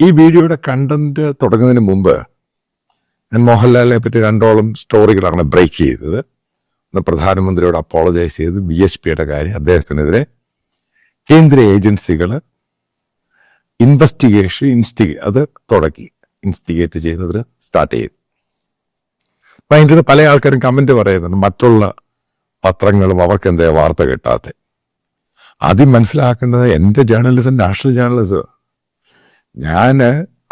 ഈ വീഡിയോയുടെ കണ്ടന്റ് തുടങ്ങുന്നതിന് മുമ്പ് ഞാൻ മോഹൻലാലിനെ പറ്റി രണ്ടോളം സ്റ്റോറികളാണ് ബ്രേക്ക് ചെയ്തത്. ഒന്ന് പ്രധാനമന്ത്രിയോട് അപ്പോളജൈസ് ചെയ്ത് BHPയുടെ കാര്യം, അദ്ദേഹത്തിനെതിരെ കേന്ദ്ര ഏജൻസികൾ അത് തുടങ്ങി, ഇൻസ്റ്റിഗേറ്റ് ചെയ്യുന്നവർ സ്റ്റാർട്ട് ചെയ്തു. അപ്പം അതിൻ്റെ പല ആൾക്കാരും കമൻറ്റ് പറയുന്നുണ്ട്, മറ്റുള്ള പത്രങ്ങളും അവർക്ക് എന്താ വാർത്ത കിട്ടാത്ത. ആദ്യം മനസ്സിലാക്കേണ്ടത് എൻ്റെ ജേർണലിസം നാഷണൽ ജേർണലിസം. ഞാൻ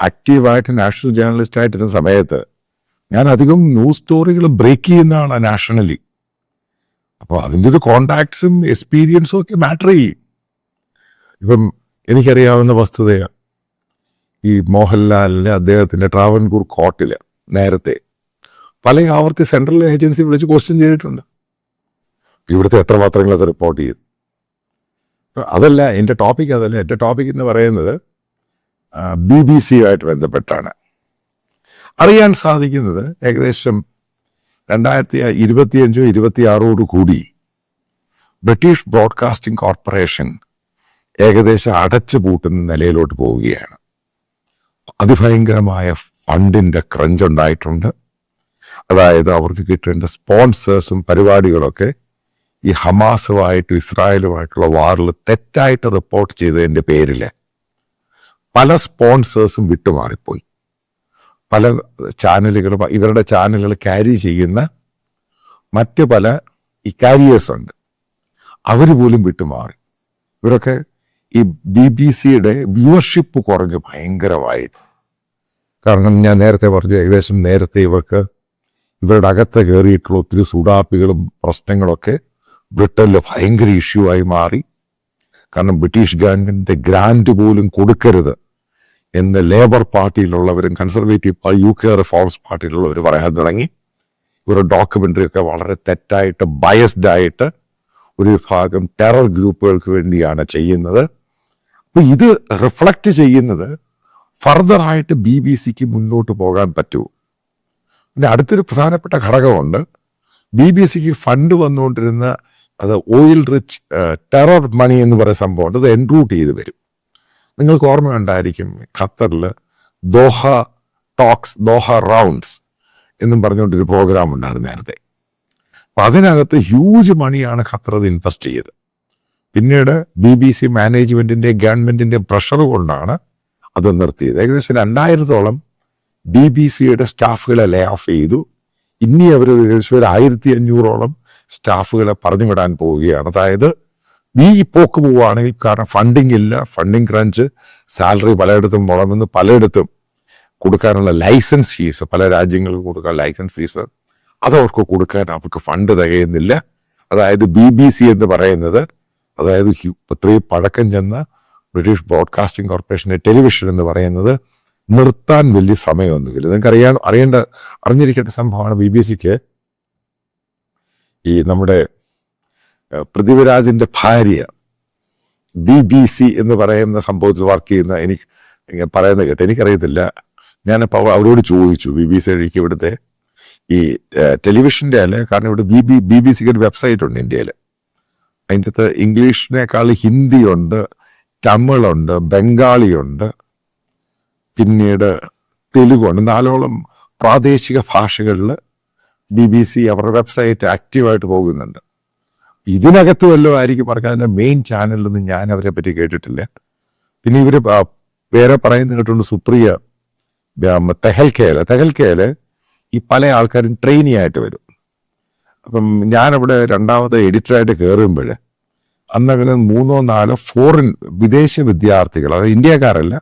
ആക്റ്റീവായിട്ട് നാഷണൽ ജേർണലിസ്റ്റ് ആയിട്ടിരുന്ന സമയത്ത് ഞാൻ അധികം ന്യൂസ് സ്റ്റോറികൾ ബ്രേക്ക് ചെയ്യുന്നതാണ് നാഷണലി. അപ്പോൾ അതിൻ്റെ ഒരു കോണ്ടാക്ട്സും എക്സ്പീരിയൻസും ഒക്കെ മാറ്റർ ചെയ്യും. ഇപ്പം എനിക്കറിയാവുന്ന വസ്തുതയാണ്, ഈ മോഹൻലാലിനെ അദ്ദേഹത്തിൻ്റെ ട്രാവൻകൂർ കോർട്ടിൽ നേരത്തെ പല ആവർത്തി സെൻട്രൽ ഏജൻസി വിളിച്ച് ക്വസ്റ്റ്യൻ ചെയ്തിട്ടുണ്ട്. ഇവിടുത്തെ എത്ര പത്രങ്ങൾ അത് റിപ്പോർട്ട് ചെയ്തു. അതല്ല എൻ്റെ ടോപ്പിക്, അതല്ല എൻ്റെ ടോപ്പിക് എന്ന് പറയുന്നത് BBC ആയിട്ട് ബന്ധപ്പെട്ടാണ്. അറിയാൻ സാധിക്കുന്നത് ഏകദേശം 2025-26 കൂടി ബ്രിട്ടീഷ് ബ്രോഡ്കാസ്റ്റിംഗ് കോർപ്പറേഷൻ ഏകദേശം അടച്ചു പൂട്ടുന്ന നിലയിലോട്ട് പോവുകയാണ്. അതിഭയങ്കരമായ ഫണ്ടിൻ്റെ ക്രഞ്ച് ഉണ്ടായിട്ടുണ്ട്. അതായത് അവർക്ക് കിട്ടേണ്ട സ്പോൺസേഴ്സും പരിപാടികളൊക്കെ ഈ ഹമാസുമായിട്ടും ഇസ്രായേലുമായിട്ടുള്ള വാറിൽ തെറ്റായിട്ട് റിപ്പോർട്ട് ചെയ്തതിൻ്റെ പേരിൽ പല സ്പോൺസേഴ്സും വിട്ടുമാറിപ്പോയി. പല ചാനലുകളും, ഇവരുടെ ചാനലുകൾ ക്യാരി ചെയ്യുന്ന മറ്റ് പല ഈ കാരിയേഴ്സ് ഉണ്ട്, അവർ പോലും വിട്ടുമാറി. ഇവരൊക്കെ ഈ BBCയുടെ വ്യൂവർഷിപ്പ് കുറഞ്ഞു ഭയങ്കരമായിട്ട്. കാരണം ഞാൻ നേരത്തെ പറഞ്ഞു, ഏകദേശം നേരത്തെ ഇവരുടെ അകത്ത് കയറിയിട്ടുള്ള ഒത്തിരി സുഡാപ്പികളും പ്രശ്നങ്ങളൊക്കെ ബ്രിട്ടനിൽ ഭയങ്കര ഇഷ്യൂ ആയി മാറി. കാരണം ബ്രിട്ടീഷ് ഗവൺമെൻറ് ഗ്രാൻഡ് പോലും കൊടുക്കരുത് എന്ന് ലേബർ പാർട്ടിയിലുള്ളവരും കൺസർവേറ്റീവ് UK റിഫോംസ് പാർട്ടിയിലുള്ളവർ പറയാൻ തുടങ്ങി. ഇവരുടെ ഡോക്യുമെൻ്ററി ഒക്കെ വളരെ തെറ്റായിട്ട് ബയസ്ഡ് ആയിട്ട് ഒരു വിഭാഗം ടെറർ ഗ്രൂപ്പുകൾക്ക് വേണ്ടിയാണ് ചെയ്യുന്നത്. അപ്പോൾ ഇത് റിഫ്ലക്റ്റ് ചെയ്യുന്നത് ഫർദറായിട്ട് BBCക്ക് മുന്നോട്ട് പോകാൻ പറ്റുമോ. പിന്നെ അടുത്തൊരു പ്രധാനപ്പെട്ട ഘടകമുണ്ട്, BBCക്ക് ഫണ്ട് വന്നുകൊണ്ടിരുന്ന അത് ഓയിൽ റിച്ച് ടെറർ മണി എന്ന് പറയുന്ന സംഭവമുണ്ട്. അത് എൻറൂട്ട് ചെയ്ത് വരും. നിങ്ങൾക്ക് ഓർമ്മയുണ്ടായിരിക്കും, ഖത്തറിൽ ദോഹ റൗണ്ട്സ് എന്നും പറഞ്ഞുകൊണ്ടൊരു പ്രോഗ്രാം ഉണ്ടായിരുന്നു നേരത്തെ. അപ്പം അതിനകത്ത് ഹ്യൂജ് മണിയാണ് ഖത്തർ അത് ഇൻവെസ്റ്റ് ചെയ്തത്. പിന്നീട് BBC മാനേജ്മെൻറ്റിൻ്റെ ഗവൺമെൻറ്റിൻ്റെ പ്രഷർ കൊണ്ടാണ് അത് നിർത്തിയത്. ഏകദേശം 2000-ഓളം BBCയുടെ സ്റ്റാഫുകളെ ലേ ഓഫ് ചെയ്തു. ഇനി അവർ ഏകദേശം 1500-ഓളം സ്റ്റാഫുകളെ പറഞ്ഞു വിടാൻ പോവുകയാണ്. അതായത് ഈ പോക്ക് പോവുകയാണെങ്കിൽ, കാരണം ഫണ്ടിങ് ഇല്ല, ഫണ്ടിങ് ക്രഞ്ച്, സാലറി പലയിടത്തും മുടങ്ങുന്നു, പലയിടത്തും കൊടുക്കാനുള്ള ലൈസൻസ് ഫീസ്, പല രാജ്യങ്ങൾക്ക് കൊടുക്കാൻ ലൈസൻസ് ഫീസ് അതവർക്ക് കൊടുക്കാൻ അവർക്ക് ഫണ്ട് തികയുന്നില്ല. അതായത് BBC എന്ന് പറയുന്നത്, അതായത് ഇത്രയും പഴക്കം ചെന്ന ബ്രിട്ടീഷ് ബ്രോഡ്കാസ്റ്റിംഗ് കോർപ്പറേഷൻ്റെ ടെലിവിഷൻ എന്ന് പറയുന്നത് നിർത്താൻ വലിയ സമയമൊന്നുമില്ല. നിങ്ങൾക്ക് അറിഞ്ഞിരിക്കേണ്ട സംഭവമാണ്, BBCക്ക് ഈ നമ്മുടെ പൃഥ്വിരാജിൻ്റെ ഭാര്യ BBC എന്ന് പറയുന്ന സംഭവത്തിൽ വർക്ക് ചെയ്യുന്ന, എനിക്ക് പറയുന്നത് കേട്ടോ, എനിക്കറിയത്തില്ല. ഞാനപ്പോൾ അവരോട് ചോദിച്ചു, BBC ഇവിടുത്തെ ഈ ടെലിവിഷൻ്റെ അല്ലേ, കാരണം ഇവിടെ BBCക്ക് ഒരു വെബ്സൈറ്റ് ഉണ്ട് ഇന്ത്യയിൽ. അതിൻ്റെ അകത്ത് ഇംഗ്ലീഷിനേക്കാൾ ഹിന്ദിയുണ്ട്, തമിഴുണ്ട്, ബംഗാളിയുണ്ട്, പിന്നീട് തെലുഗുണ്ട്, 4ഓളം പ്രാദേശിക ഭാഷകളിൽ BBC അവരുടെ വെബ്സൈറ്റ് ആക്റ്റീവായിട്ട് പോകുന്നുണ്ട്. ഇതിനകത്ത് വല്ലതും ആയിരിക്കും പറഞ്ഞാൽ, അതിൻ്റെ മെയിൻ ചാനലിലൊന്നും ഞാൻ അവരെ പറ്റി കേട്ടിട്ടില്ല. പിന്നെ ഇവർ വേറെ പറയുന്ന കേട്ടുണ്ട്, സുപ്രിയ തെഹൽക്കയിൽ ഈ പല ആൾക്കാരും ട്രെയിനി ആയിട്ട് വരും. അപ്പം ഞാനവിടെ രണ്ടാമത്തെ എഡിറ്ററായിട്ട് കയറുമ്പോൾ അന്നങ്ങനെ 3-4 വിദേശ വിദ്യാർത്ഥികൾ, അതായത് ഇന്ത്യക്കാരല്ല,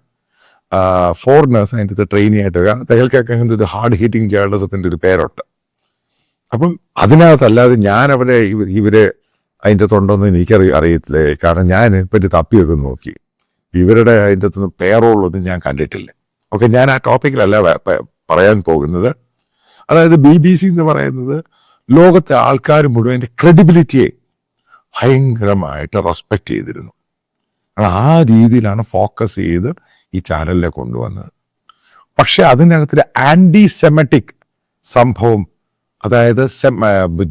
ഫോറിനേഴ്സ് അതിൻ്റെ അടുത്ത് ട്രെയിനി ആയിട്ട് വരിക. തെഹൽക്കൊക്കെ അങ്ങനെ ഒരു ഹാർഡ് ഹീറ്റിംഗ് ജേർണലിസത്തിൻ്റെ ഒരു പേരുണ്ട്. അപ്പം അതിനകത്തല്ലാതെ ഞാൻ അവിടെ ഇവരെ അതിൻ്റെ തൊണ്ടൊന്നും അറിയത്തില്ല. കാരണം ഞാൻ പറ്റി തപ്പിയൊക്കെ നോക്കി, ഇവരുടെ അതിൻ്റെ അകത്തൊന്നും പേറോളൊന്നും ഞാൻ കണ്ടിട്ടില്ല. ഓക്കെ, ഞാൻ ആ ടോപ്പിക്കിലല്ല പറയാൻ പോകുന്നത്. അതായത് BBC എന്ന് പറയുന്നത് ലോകത്തെ ആൾക്കാർ മുഴുവൻ എൻ്റെ ക്രെഡിബിലിറ്റിയെ ഭയങ്കരമായിട്ട് റെസ്പെക്റ്റ് ചെയ്തിരുന്നു. ആ രീതിയിലാണ് ഫോക്കസ് ചെയ്ത് ഈ ചാനലിനെ കൊണ്ടുവന്നത്. പക്ഷെ അതിനകത്തൊരു ആൻറ്റി സെമറ്റിക് സംഭവം, അതായത്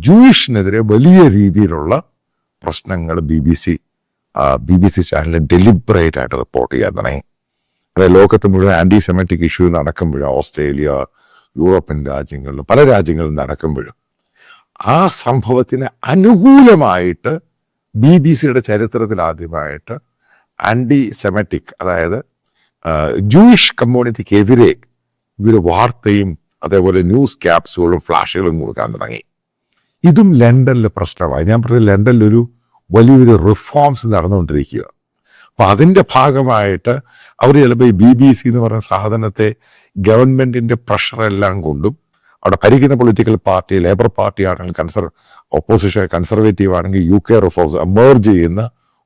ജൂയിഷിനെതിരെ വലിയ രീതിയിലുള്ള പ്രശ്നങ്ങൾ BBC ചാനൽ ഡെലിബറേറ്റ് ആയിട്ട് റിപ്പോർട്ട് ചെയ്യാൻ തുടങ്ങി. അതായത് ലോകത്ത് മുഴുവൻ ആന്റി സെമറ്റിക് ഇഷ്യൂ നടക്കുമ്പോഴും ഓസ്ട്രേലിയ, യൂറോപ്യൻ രാജ്യങ്ങളിലും പല രാജ്യങ്ങളിലും നടക്കുമ്പോഴും ആ സംഭവത്തിന് അനുകൂലമായിട്ട് BBC-യുടെ ചരിത്രത്തിൽ ആദ്യമായിട്ട് ആന്റി സെമറ്റിക്, അതായത് ജൂയിഷ് കമ്മ്യൂണിറ്റിക്കെതിരെ ഇവർ വാർത്തയും അതേപോലെ ന്യൂസ് ക്യാപ്സുകളും ഫ്ലാഷുകളും കൊടുക്കാൻ തുടങ്ങി. ഇതും ലണ്ടനിലെ പ്രശ്നമായി. ഞാൻ പറഞ്ഞത് ലണ്ടനിലൊരു വലിയൊരു റിഫോംസ് നടന്നുകൊണ്ടിരിക്കുക. അപ്പം അതിൻ്റെ ഭാഗമായിട്ട് അവർ ചിലപ്പോൾ ഈ BBC എന്ന് പറയുന്ന സാധനത്തെ ഗവൺമെൻറ്റിൻ്റെ പ്രഷറെല്ലാം കൊണ്ടും, അവിടെ ഭരിക്കുന്ന പൊളിറ്റിക്കൽ പാർട്ടി ലേബർ പാർട്ടി ആണെങ്കിൽ ഓപ്പോസിഷൻ കൺസർവേറ്റീവ് ആണെങ്കിൽ UK റിഫോംസ് എമേർജ് ചെയ്യുന്ന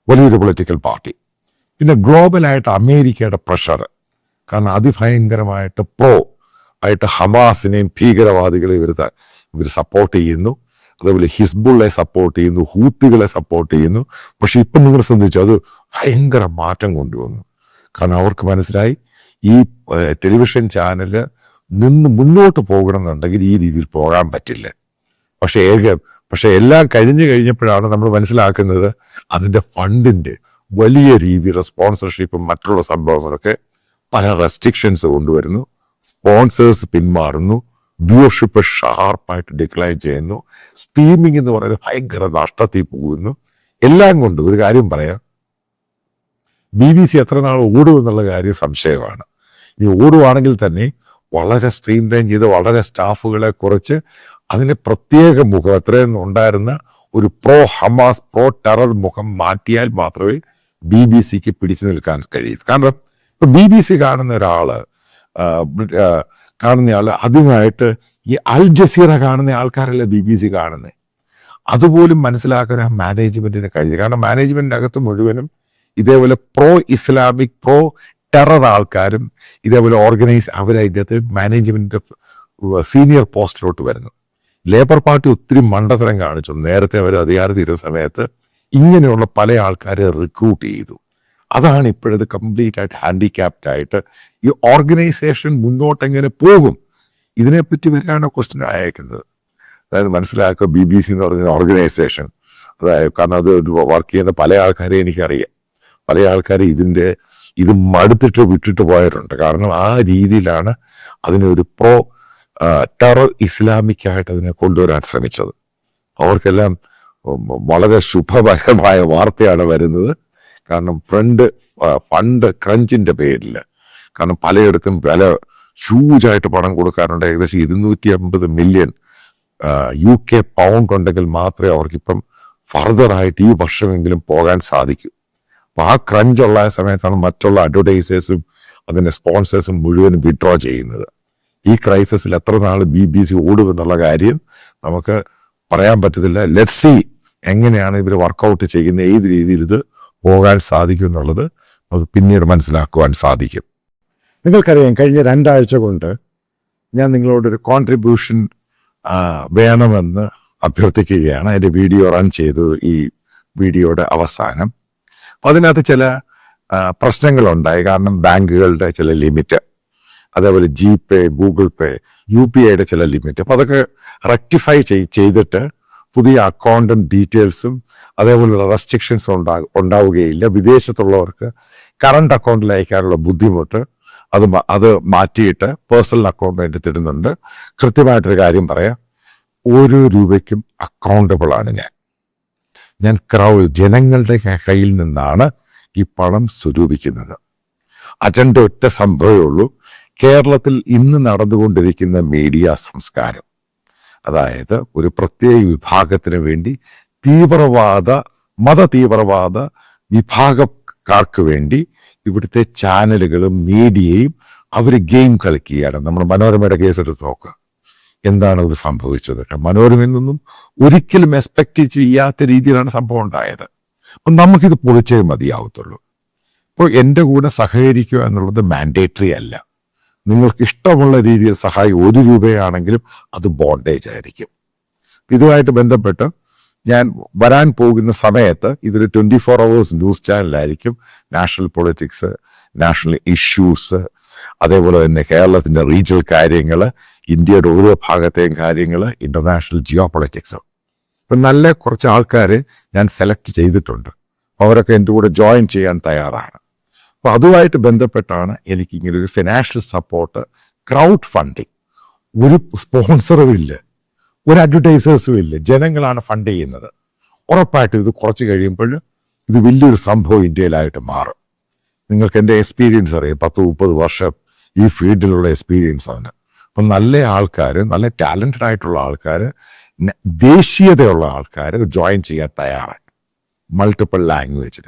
വലിയൊരു പൊളിറ്റിക്കൽ പാർട്ടി. പിന്നെ ഗ്ലോബലായിട്ട് അമേരിക്കയുടെ പ്രഷർ, കാരണം അതിഭയങ്കരമായിട്ട് ആയിട്ട് ഹമാസിനെയും ഭീകരവാദികളെയും ഇവർ സപ്പോർട്ട് ചെയ്യുന്നു. അതേപോലെ ഹിസ്ബുള്ളെ സപ്പോർട്ട് ചെയ്യുന്നു, ഹൂത്തികളെ സപ്പോർട്ട് ചെയ്യുന്നു. പക്ഷെ ഇപ്പം നിങ്ങൾ ശ്രദ്ധിച്ചു, അത് ഭയങ്കര മാറ്റം കൊണ്ടുവന്നു. കാരണം അവർക്ക് മനസ്സിലായി ഈ ടെലിവിഷൻ ചാനല് നിന്ന് മുന്നോട്ട് പോകണമെന്നുണ്ടെങ്കിൽ ഈ രീതിയിൽ പോകാൻ പറ്റില്ല. പക്ഷെ എല്ലാം കഴിഞ്ഞപ്പോഴാണ് നമ്മൾ മനസ്സിലാക്കുന്നത് അതിൻ്റെ ഫണ്ടിൻ്റെ വലിയ രീതിയിലുള്ള സ്പോൺസർഷിപ്പും മറ്റുള്ള സംഭവങ്ങളൊക്കെ പല റെസ്ട്രിക്ഷൻസ് കൊണ്ടുവരുന്നു. സ്പോൺസേഴ്സ് പിന്മാറുന്നു, വ്യൂവർഷിപ്പ് ഷാർപ്പായിട്ട് ഡിക്ലൈൻ ചെയ്യുന്നു, സ്ട്രീമിംഗ് എന്ന് പറയുന്നത് ഭയങ്കര നഷ്ടത്തിൽ പോകുന്നു. എല്ലാം കൊണ്ട് ഒരു കാര്യം പറയാം, BBC എത്ര നാൾ ഓടുമെന്നുള്ള കാര്യം സംശയമാണ്. ഇനി ഓടുവാണെങ്കിൽ തന്നെ വളരെ സ്ട്രീം ലൈൻ ചെയ്ത് വളരെ സ്റ്റാഫുകളെ കുറച്ച് അതിന് പ്രത്യേക മുഖം എത്രയും ഉണ്ടായിരുന്ന ഒരു പ്രോ ഹമാസ് പ്രോ ടെറർ മുഖം മാറ്റിയാൽ മാത്രമേ BBC-ക്ക് പിടിച്ചു നിൽക്കാൻ കഴിയൂ. കാരണം ഇപ്പം BBC കാണുന്ന കാണുന്നയാൾ ആദ്യമായിട്ട് ഈ അൽ ജസീറ കാണുന്ന ആൾക്കാരല്ല BBC കാണുന്നത്. അതുപോലും മനസ്സിലാക്കാൻ ആ മാനേജ്മെന്റിന് കഴിയും. കാരണം മാനേജ്മെന്റിന്റെ അകത്ത് മുഴുവനും ഇതേപോലെ പ്രോ ഇസ്ലാമിക് പ്രോ ടെറർ ആൾക്കാരും ഇതേപോലെ ഓർഗനൈസ് അവരതിൻ്റെ അകത്ത് മാനേജ്മെന്റിന്റെ സീനിയർ പോസ്റ്റിലോട്ട് വരുന്നു. ലേബർ പാർട്ടി ഒത്തിരി മണ്ടത്തരം കാണിച്ചു. നേരത്തെ അവർ അധികാരത്തിരുന്ന സമയത്ത് ഇങ്ങനെയുള്ള പല ആൾക്കാരെ റിക്രൂട്ട് ചെയ്തു. അതാണ് ഇപ്പോഴത് കംപ്ലീറ്റ് ആയിട്ട് ഹാൻഡിക്യാപ്ഡ് ആയിട്ട് ഈ ഓർഗനൈസേഷൻ മുന്നോട്ടെങ്ങനെ പോകും ഇതിനെപ്പറ്റി വരെയാണ് ക്വസ്റ്റ്യൻ അയക്കുന്നത്. അതായത് മനസ്സിലാക്കുക, BBC എന്ന് പറയുന്ന ഓർഗനൈസേഷൻ, അതായത് കാരണം അത് വർക്ക് ചെയ്യുന്ന പല ആൾക്കാരെ എനിക്കറിയാം. പല ആൾക്കാർ ഇത് മടുത്തിട്ട് വിട്ടിട്ട് പോയിട്ടുണ്ട്. കാരണം ആ രീതിയിലാണ് അതിനൊരു പ്രോ ടെറർ ഇസ്ലാമിക് ആയിട്ട് അതിനെ കൊണ്ടുവരാൻ ശ്രമിച്ചത്. അവർക്കെല്ലാം വളരെ ശുഭകരമായ വാർത്തയാണ് വരുന്നത്. കാരണം ഫണ്ട് ക്രഞ്ചിന്റെ പേരിൽ, കാരണം പലയിടത്തും ഹ്യൂജായിട്ട് പണം കൊടുക്കാറുണ്ട്. ഏകദേശം 250 മില്യൺ UK പൗണ്ട് ഉണ്ടെങ്കിൽ മാത്രമേ അവർക്കിപ്പം ഫർദറായിട്ട് ഈ വർഷമെങ്കിലും പോകാൻ സാധിക്കൂ. അപ്പം ആ ക്രഞ്ചുള്ള സമയത്താണ് മറ്റുള്ള അഡ്വർടൈസേഴ്സും അതിൻ്റെ സ്പോൺസേഴ്സും മുഴുവൻ വിഡ്രോ ചെയ്യുന്നത്. ഈ ക്രൈസിസിൽ എത്ര നാൾ BBC ഓടുമെന്നുള്ള കാര്യം നമുക്ക് പറയാൻ പറ്റത്തില്ല. ലെറ്റ്സ് സീ എങ്ങനെയാണ് ഇവർ വർക്കൗട്ട് ചെയ്യുന്നത്, ഏത് രീതിയിൽ ഇത് പോകാൻ സാധിക്കും എന്നുള്ളത് നമുക്ക് പിന്നീട് മനസ്സിലാക്കുവാൻ സാധിക്കും. നിങ്ങൾക്കറിയാം, കഴിഞ്ഞ 2 ആഴ്ച കൊണ്ട് ഞാൻ നിങ്ങളോടൊരു കോൺട്രിബ്യൂഷൻ വേണമെന്ന് അഭ്യർത്ഥിക്കുകയാണ്. അതിൻ്റെ വീഡിയോ റൺ ചെയ്തു ഈ വീഡിയോയുടെ അവസാനം. അപ്പം അതിനകത്ത് ചില പ്രശ്നങ്ങളുണ്ടായി. കാരണം ബാങ്കുകളുടെ ചില ലിമിറ്റ്, അതേപോലെ GPay, Google Pay, UPIയുടെ ചില ലിമിറ്റ്, അപ്പം അതൊക്കെ റെക്ടിഫൈ ചെയ്തിട്ട് പുതിയ അക്കൗണ്ടും ഡീറ്റെയിൽസും അതേപോലുള്ള റെസ്ട്രിക്ഷൻസും ഉണ്ടാവുകയില്ല. വിദേശത്തുള്ളവർക്ക് കറണ്ട് അക്കൗണ്ടിൽ അയക്കാനുള്ള ബുദ്ധിമുട്ട് അത് മാറ്റിയിട്ട് പേഴ്സണൽ അക്കൗണ്ട് വേണ്ടി തരുന്നുണ്ട്. കൃത്യമായിട്ടൊരു കാര്യം പറയാം, ഓരോ രൂപയ്ക്കും അക്കൗണ്ടബിൾ ആണ് ഞാൻ ജനങ്ങളുടെ കയ്യിൽ നിന്നാണ് ഈ പണം സ്വരൂപിക്കുന്നത്. അജണ്ട ഒറ്റ സംഭവമേ ഉള്ളൂ. കേരളത്തിൽ ഇന്ന് നടന്നുകൊണ്ടിരിക്കുന്ന മീഡിയ സംസ്കാരം, അതായത് ഒരു പ്രത്യേക വിഭാഗത്തിന് വേണ്ടി മത തീവ്രവാദ വിഭാഗക്കാർക്ക് വേണ്ടി ഇവിടുത്തെ ചാനലുകളും മീഡിയയും അവർ ഗെയിം കളിക്കുകയാണ്. നമ്മൾ മനോരമയുടെ കേസെടുത്ത് നോക്കുക, എന്താണ് ഇത് സംഭവിച്ചത്. മനോരമയിൽ നിന്നും ഒരിക്കലും എക്സ്പെക്ട് ചെയ്യാത്ത രീതിയിലാണ് സംഭവം ഉണ്ടായത്. അപ്പം നമുക്കിത് പൊളിച്ചേ മതിയാവത്തുള്ളൂ. ഇപ്പോൾ എൻ്റെ കൂടെ സഹകരിക്കുക എന്നുള്ളത് മാൻഡേറ്ററി അല്ല. നിങ്ങൾക്ക് ഇഷ്ടമുള്ള രീതിയിൽ സഹായം 1 രൂപയാണെങ്കിലും അത് ബോണ്ടേജ് ആയിരിക്കും. ഇതുമായിട്ട് ബന്ധപ്പെട്ട് ഞാൻ വരാൻ പോകുന്ന സമയത്ത് ഇതൊരു 24 hours ന്യൂസ് ചാനലായിരിക്കും. നാഷണൽ പൊളിറ്റിക്സ്, നാഷണൽ ഇഷ്യൂസ്, അതേപോലെ തന്നെ കേരളത്തിൻ്റെ റീജിയണൽ കാര്യങ്ങൾ, ഇന്ത്യയുടെ ഓരോ ഭാഗത്തെയും കാര്യങ്ങൾ, ഇന്റർനാഷണൽ ജിയോ പൊളിറ്റിക്സ്. ഇപ്പം നല്ല കുറച്ച് ആൾക്കാരെ ഞാൻ സെലക്ട് ചെയ്തിട്ടുണ്ട്. അവരൊക്കെ എൻ്റെ കൂടെ ജോയിൻ ചെയ്യാൻ തയ്യാറാണ്. അപ്പോൾ അതുമായിട്ട് ബന്ധപ്പെട്ടാണ് എനിക്ക് ഇങ്ങനെ ഒരു ഫിനാൻഷ്യൽ സപ്പോർട്ട്, ക്രൗഡ് ഫണ്ടിങ്. ഒരു സ്പോൺസറും ഇല്ല, ഒരു അഡ്വർടൈസേഴ്സും ഇല്ല, ജനങ്ങളാണ് ഫണ്ട് ചെയ്യുന്നത്. ഉറപ്പായിട്ടും ഇത് കുറച്ച് കഴിയുമ്പോൾ ഇത് വലിയൊരു സംഭവം ഇന്ത്യയിലായിട്ട് മാറും. നിങ്ങൾക്ക് എൻ്റെ എക്സ്പീരിയൻസ് അറിയാം, 10-30 വർഷം ഈ ഫീൽഡിലുള്ള എക്സ്പീരിയൻസ് ആണ്. അപ്പം നല്ല ആൾക്കാർ, നല്ല ടാലൻറ്റഡ് ആയിട്ടുള്ള ആൾക്കാർ, ദേശീയതയുള്ള ആൾക്കാർ ജോയിൻ ചെയ്യാൻ തയ്യാറാണ് മൾട്ടിപ്പിൾ ലാംഗ്വേജിൽ.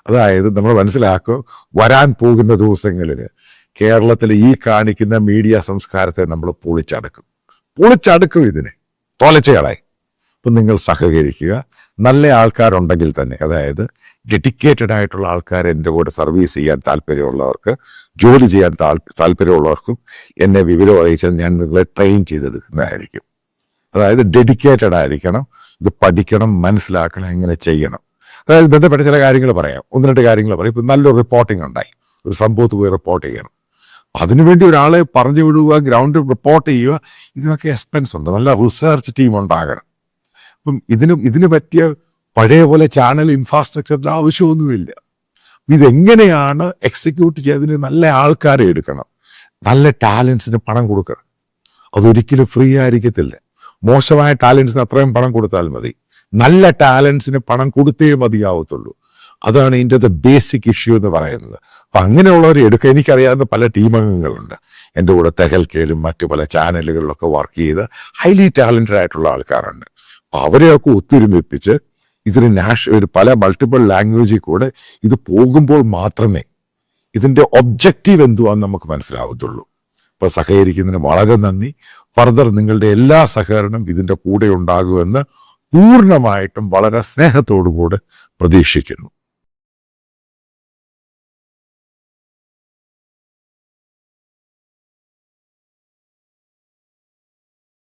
അതായത് നമ്മൾ മനസ്സിലാക്കുക, വരാൻ പോകുന്ന ദിവസങ്ങളിൽ കേരളത്തിൽ ഈ കാണിക്കുന്ന മീഡിയ സംസ്കാരത്തെ നമ്മൾ പൊളിച്ചടുക്കും ഇതിനെ തോലച്ചകളായി. അപ്പം നിങ്ങൾ സഹകരിക്കുക. നല്ല ആൾക്കാരുണ്ടെങ്കിൽ തന്നെ, അതായത് ഡെഡിക്കേറ്റഡ് ആയിട്ടുള്ള ആൾക്കാർ എൻ്റെ കൂടെ സർവീസ് ചെയ്യാൻ താല്പര്യമുള്ളവർക്ക്, ജോലി ചെയ്യാൻ താല്പര്യമുള്ളവർക്കും എന്നെ വിവരം അറിയിച്ചാൽ ഞാൻ നിങ്ങളെ ട്രെയിൻ ചെയ്തെടുക്കുന്നതായിരിക്കും. അതായത് ഡെഡിക്കേറ്റഡ് ആയിരിക്കണം, ഇത് പഠിക്കണം, മനസ്സിലാക്കണം, എങ്ങനെ ചെയ്യണം. അതായത് ബന്ധപ്പെട്ട ചില കാര്യങ്ങൾ പറയാം, 1-2 കാര്യങ്ങൾ പറയാം. ഇപ്പം നല്ലൊരു റിപ്പോർട്ടിംഗ് ഉണ്ടായി, ഒരു സംഭവത്ത് പോയി റിപ്പോർട്ട് ചെയ്യണം. അതിനുവേണ്ടി ഒരാളെ പറഞ്ഞു വിടുക, ഗ്രൗണ്ടിൽ റിപ്പോർട്ട് ചെയ്യുക, ഇതിനൊക്കെ എക്സ്പെൻസ് ഉണ്ട്. നല്ല റിസർച്ച് ടീം ഉണ്ടാകണം. അപ്പം ഇതിന് പറ്റിയ പഴയ പോലെ ചാനൽ ഇൻഫ്രാസ്ട്രക്ചറിൻ്റെ ആവശ്യമൊന്നുമില്ല. ഇതെങ്ങനെയാണ് എക്സിക്യൂട്ട് ചെയ്തതിന് നല്ല ആൾക്കാരെ എടുക്കണം, നല്ല ടാലൻസിന് പണം കൊടുക്കണം. അതൊരിക്കലും ഫ്രീ ആയിരിക്കത്തില്ല. മോശമായ ടാലൻസിന് അത്രയും പണം കൊടുത്താൽ മതി, നല്ല ടാലൻസിന് പണം കൊടുത്തേ മതിയാവത്തുള്ളൂ. അതാണ് ഇതിൻ്റെ ബേസിക് ഇഷ്യൂ എന്ന് പറയുന്നത്. അപ്പം അങ്ങനെയുള്ളവരെ എടുക്കുക. എനിക്കറിയാവുന്ന പല ടീമംഗങ്ങളുണ്ട് എൻ്റെ കൂടെ, തെഹൽക്കയിലും മറ്റു പല ചാനലുകളിലൊക്കെ വർക്ക് ചെയ്ത് ഹൈലി ടാലൻറ്റഡ് ആയിട്ടുള്ള ആൾക്കാരുണ്ട്. അപ്പം അവരെയൊക്കെ ഒത്തൊരുമിപ്പിച്ച് ഇതിന് പല മൾട്ടിപ്പിൾ ലാംഗ്വേജിൽ കൂടെ ഇത് പോകുമ്പോൾ മാത്രമേ ഇതിൻ്റെ ഒബ്ജക്റ്റീവ് എന്തുവാന്ന് നമുക്ക് മനസ്സിലാവത്തുള്ളൂ. അപ്പോൾ സഹകരിക്കുന്നതിന് വളരെ നന്ദി. ഫർദർ നിങ്ങളുടെ എല്ലാ സഹകരണം ഇതിൻ്റെ കൂടെ ഉണ്ടാകുമെന്ന് പൂർണ്ണമായിട്ടും വളരെ സ്നേഹത്തോടു കൂടെ പ്രതീക്ഷിക്കുന്നു.